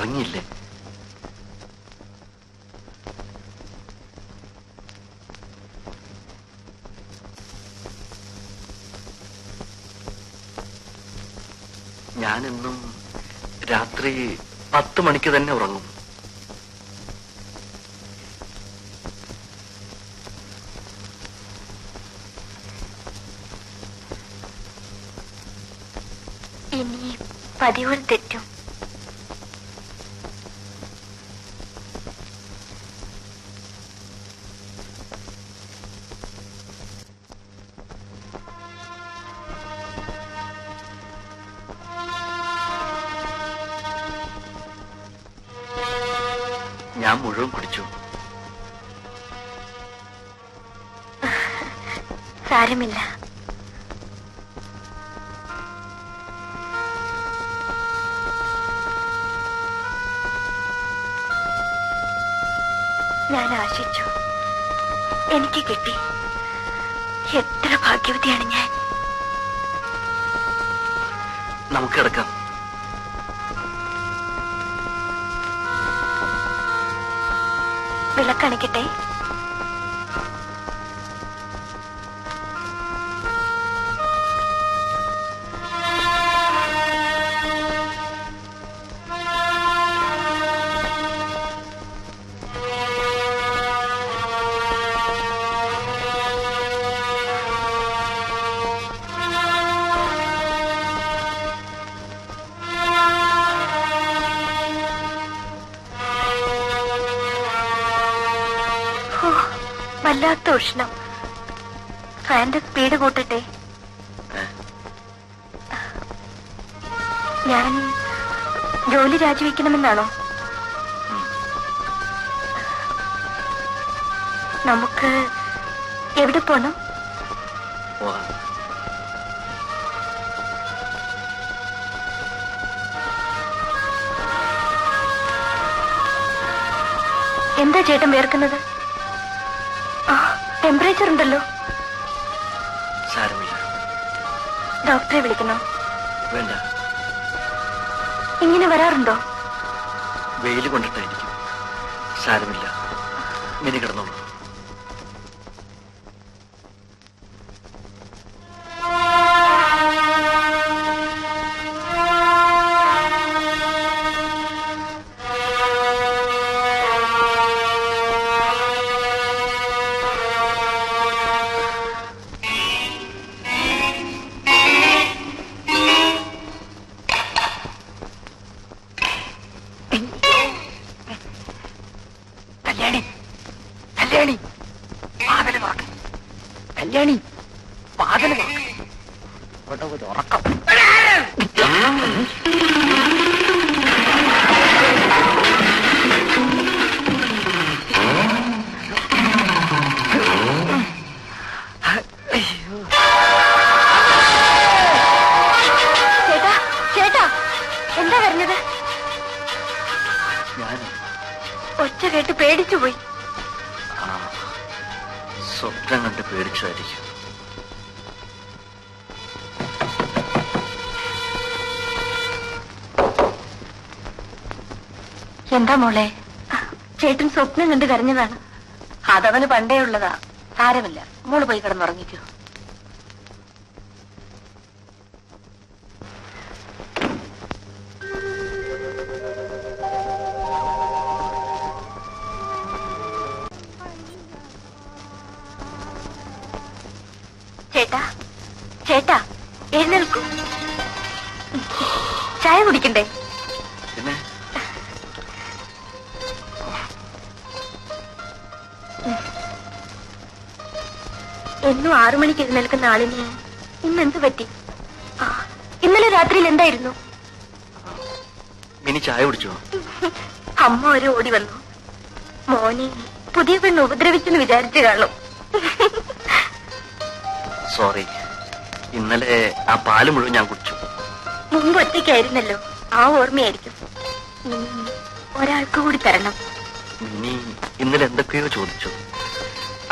ഉറങ്ങിയില്ലേ? ഞാനെന്നും രാത്രി 10 മണിക്ക് തന്നെ ഉറങ്ങും. ഇനി പതിവ് തെറ്റും. ഞാൻ മുഴുവൻ കുടിച്ചു. സാരമില്ല. ഞാൻ ആശിച്ചു, എനിക്ക് കിട്ടി. എത്ര ഭാഗ്യവതിയാണ് ഞാൻ. നമുക്ക് കിടക്കാം. വിളക്കണിക്കട്ടെ? വല്ലാത്ത ഉഷ്ണം. ഫാന്റെ സ്പീഡ് കൂട്ടട്ടെ? ഞാൻ ജോലി രാജിവെക്കണമെന്നാണോ? നമുക്ക് എവിടെ പോണം? എന്താ ചേട്ടൻ വേർക്കുന്നത്? ടെമ്പറേച്ചർ ഉണ്ടല്ലോ. സാരമില്ല. ഡോക്ടറെ വിളിക്കണോ? വേണ്ട. ഇങ്ങനെ വരാറുണ്ടോ? വെയിൽ കൊണ്ടിട്ടായിരിക്കും. സാരമില്ല, മിനി കിടന്നോളൂ. കല്യാണി, വാതിൽ ഉറക്കം. ചേട്ടാ, ചേട്ടാ, എന്താ പറഞ്ഞത്? ഒച്ച കേട്ട് പേടിച്ചുപോയി. സ്വപ്നം കണ്ട് പേടിച്ചായിരിക്കും. എന്താ മോളെ? ചേട്ടൻ സ്വപ്നം കണ്ട് കരഞ്ഞതാണ്. അതവന് പണ്ടേ ഉള്ളതാ. സാരമില്ല, മോള് പോയി കിടന്നുറങ്ങിക്കോ. ചേട്ടാ, ചേട്ടാ, എഴുന്നേൽക്കൂ. ചായ കുടിക്കണ്ടേ? പിന്നെ എന്നും 6 മണിക്ക് എഴുന്നേൽക്കുന്ന ആളിന് ഇന്നെന്ത് പറ്റി? ഇന്നലെ രാത്രിയിൽ എന്തായിരുന്നു? മിനി ചായ കുടിച്ചോ? അമ്മ ഒരു ഓടി വന്നു. മോനെ പുതിയ പെണ്ണ് ഉപദ്രവിച്ചെന്ന് വിചാരിച്ചു കാണും. സോറി, ഇന്നലെ ആ പാല് മുഴുവൻ ഞാൻ കുടിച്ചു. മുമ്പ് ഒറ്റയ്ക്കായിരുന്നല്ലോ, ആ ഓർമ്മയായിരിക്കും. ഒരാൾക്ക് കൂടി തരണം. മിനി ഇന്നലെ എന്തൊക്കെയോ ചോദിച്ചു.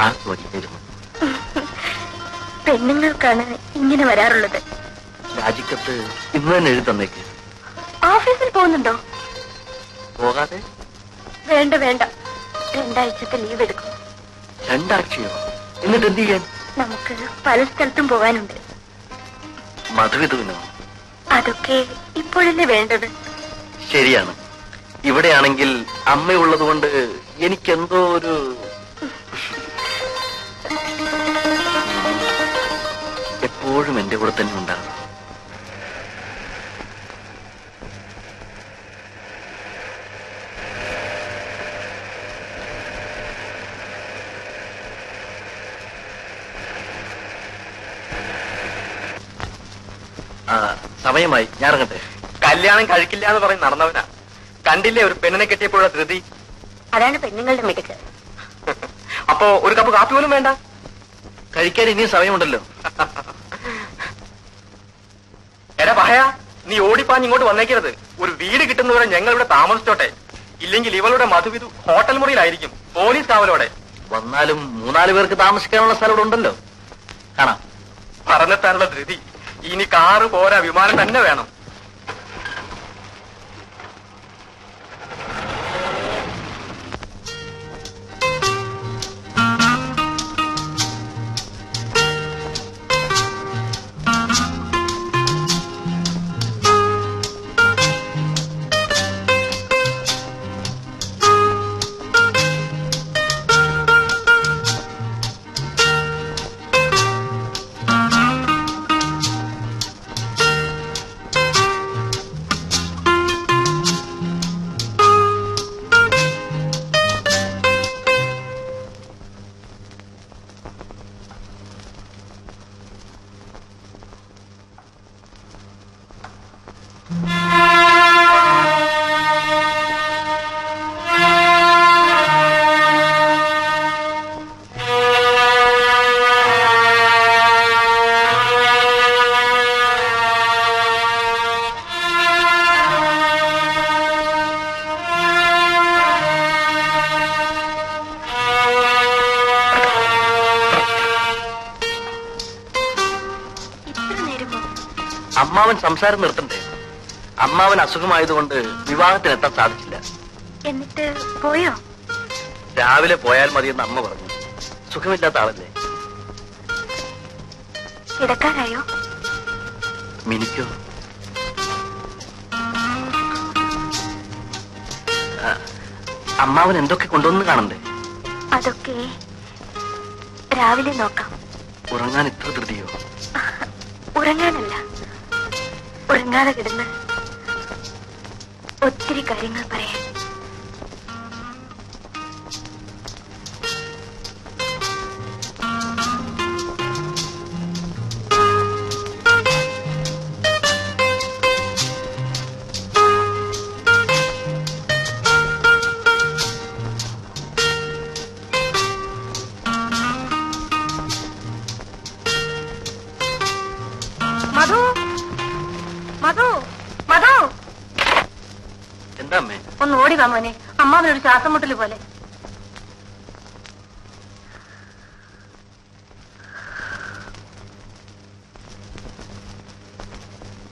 ആ ചോദിച്ചിരുന്നു. പെണ്ണുങ്ങൾക്കാണ് ഇങ്ങനെ വരാറുള്ളത്. രാജിക്കത്ത് ഇന്ന് തന്നെ എഴുതി തന്നേക്ക്. ഓഫീസിൽ പോകുന്നുണ്ടോ? പോകാതെ? വേണ്ട വേണ്ട, 2 ആഴ്ചത്തെ ലീവ് എടുക്കും. 2 ആഴ്ചയോ? എന്നിട്ട് എന്ത് ചെയ്യാൻ? നമുക്ക് പല സ്ഥലത്തും പോകാനുണ്ട്. മധുവിധുവിനോ? അതൊക്കെ ഇപ്പോഴല്ലേ വേണ്ടത്. ശരിയാണ്. ഇവിടെയാണെങ്കിൽ അമ്മയുള്ളത് കൊണ്ട് എനിക്കെന്തോ ഒരു എപ്പോഴും എന്റെ കൂടെ തന്നെ ഉണ്ടാകും. സമയമായി, ഞാൻ ഇറങ്ങട്ടെ. കല്യാണം കഴിക്കില്ല എന്ന് പറഞ്ഞ് നടന്നവനാ. കണ്ടില്ലേ ഒരു പെണ്ണിനെ കെട്ടിയപ്പോഴുള്ള ധൃതി? അതാണ് പെണ്ണുങ്ങളുടെ മിടുക്ക്. അപ്പോ ഒരു കപ്പ് കാപ്പി പോലും വേണ്ട? കഴിക്കാൻ ഇനിയും സമയമുണ്ടല്ലോ. എടാ പഹയാ, നീ ഓടിപ്പാഞ്ഞ് ഇങ്ങോട്ട് വന്നേക്കരുത്. ഒരു വീട് കിട്ടുന്നവരെ ഞങ്ങൾ ഇവിടെ താമസിച്ചോട്ടെ. ഇല്ലെങ്കിൽ ഇവളുടെ മധുവിധു ഹോട്ടൽ മുറിയിലായിരിക്കും, പോലീസ് കാവലോടെ. വന്നാലും 3-4 പേർക്ക് താമസിക്കാനുള്ള സ്ഥലം ഇവിടെ ഉണ്ടല്ലോ. കാണാം. പറഞ്ഞെത്താനുള്ള ധൃതി. ഇനി കാറ് പോരാ, വിമാനം തന്നെ വേണം. അമ്മാവൻ സംസാരം നിർത്തണ്ടേ? അമ്മാവൻ അസുഖമായതുകൊണ്ട് വിവാഹത്തിനെത്താൻ സാധിച്ചില്ല. എന്നിട്ട് പോയോ? രാവിലെ പോയാൽ മതിയെന്ന് അമ്മ പറഞ്ഞു. സുഖമില്ലാത്ത ആളല്ലേ. കിടക്കാനായോ? മിനിക്കോ? അമ്മാവൻ എന്തൊക്കെ കൊണ്ടുവന്ന് കാണണ്ടേ? അതൊക്കെ രാവിലെ നോക്കാം. ഉറങ്ങാൻ ഇത്ര ധൃതിയോ? ഉറങ്ങാനല്ല, ഉറങ്ങാതെ കിടന്ന് ഒത്തിരി കാര്യങ്ങൾ പറയാൻ. മധു, മധു, മധു, എന്താ അമ്മേ? ഒന്ന് ഓടി വാ മോനെ, അമ്മാവനൊരു ശ്വാസം മുട്ടല് പോലെ.